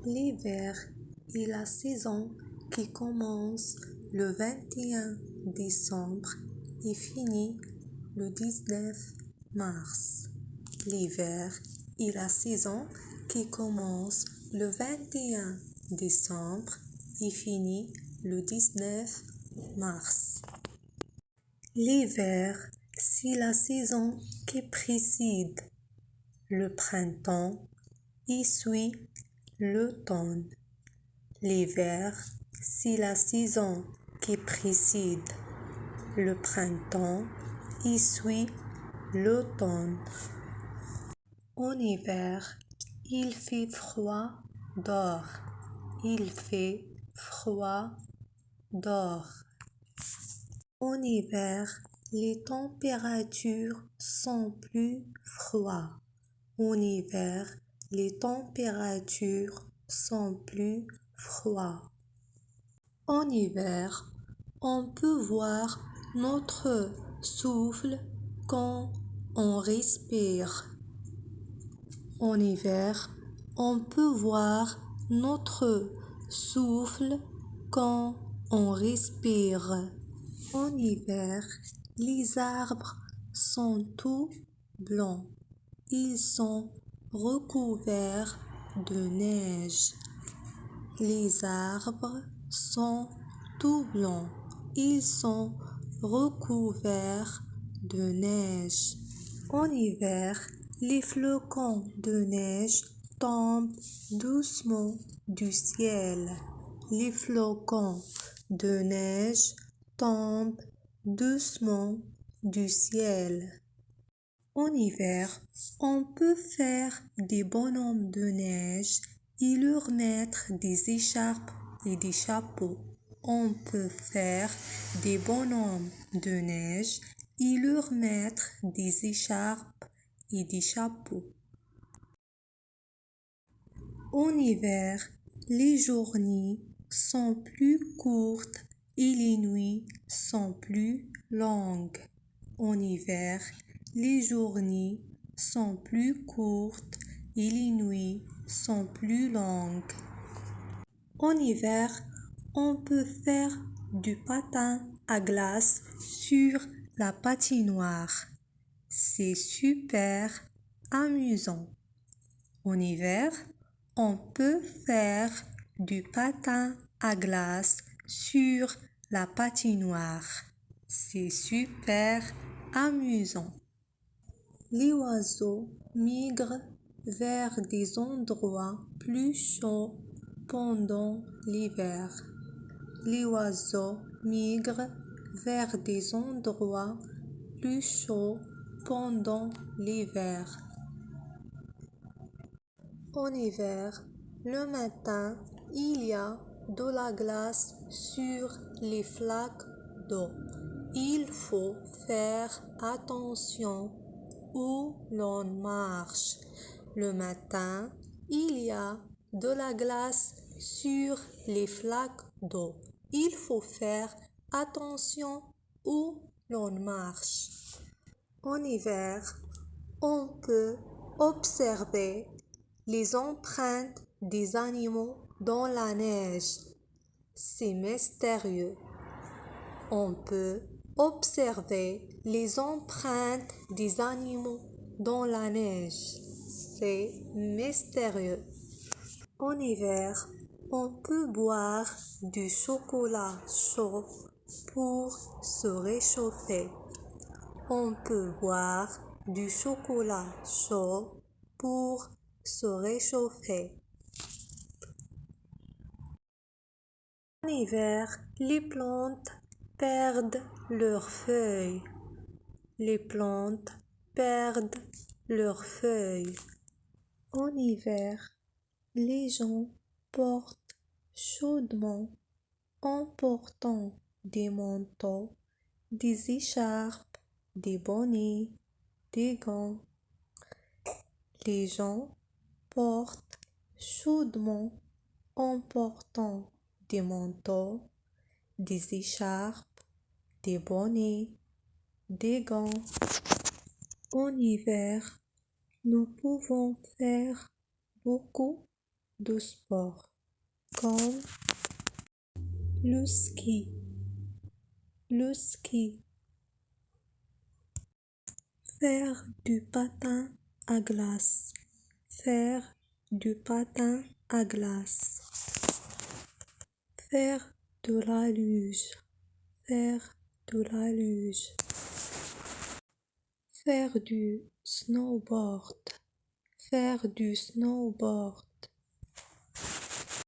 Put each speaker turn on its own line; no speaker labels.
L'hiver est la saison qui commence le 21 décembre et finit le 19 mars. L'hiver est la saison qui commence le 21 décembre et finit le 19 mars. L'hiver, c'est la saison qui précède le printemps et suit l'automne. L'hiver, c'est la saison qui précède le printemps et suit l'automne. En hiver, il fait froid dehors. Il fait froid dehors. En hiver, les températures sont plus froides. En hiver, les températures sont plus froides. En hiver, on peut voir notre souffle quand on respire. En hiver, on peut voir notre souffle quand on respire. En hiver, les arbres sont tout blancs. Ils sont recouverts de neige. Les arbres sont tout blancs. Ils sont recouverts de neige. En hiver, les flocons de neige tombent doucement du ciel. Les flocons de neige tombent doucement du ciel. En hiver, on peut faire des bonhommes de neige et leur mettre des écharpes et des chapeaux. On peut faire des bonhommes de neige et leur mettre des écharpes et des chapeaux. En hiver, les journées sont plus courtes et les nuits sont plus longues. En hiver, les journées sont plus courtes et les nuits sont plus longues. En hiver, on peut faire du patin à glace sur la patinoire. C'est super amusant. En hiver, on peut faire du patin à glace sur la patinoire. C'est super amusant. Les oiseaux migrent vers des endroits plus chauds pendant l'hiver. Les oiseaux migrent vers des endroits plus chauds pendant l'hiver. En hiver, le matin, il y a de la glace sur les flaques d'eau. Il faut faire attention où l'on marche. Le matin, il y a de la glace sur les flaques d'eau. Il faut faire attention où l'on marche. En hiver, on peut observer les empreintes des animaux dans la neige. C'est mystérieux. On peut observer les empreintes des animaux dans la neige. C'est mystérieux. En hiver, on peut boire du chocolat chaud pour se réchauffer. On peut boire du chocolat chaud pour se réchauffer. En hiver, les plantes perdent leurs feuilles. Les plantes perdent leurs feuilles. En hiver, les gens portent chaudement en portant des manteaux, des écharpes, des bonnets, des gants. Les gens portent chaudement en portant des manteaux, des écharpes, des bonnets, des gants. En hiver, nous pouvons faire beaucoup de sport, comme le ski, le ski. Faire du patin à glace, faire du patin à glace. Faire de la luge, faire de la luge. Faire du snowboard, faire du snowboard.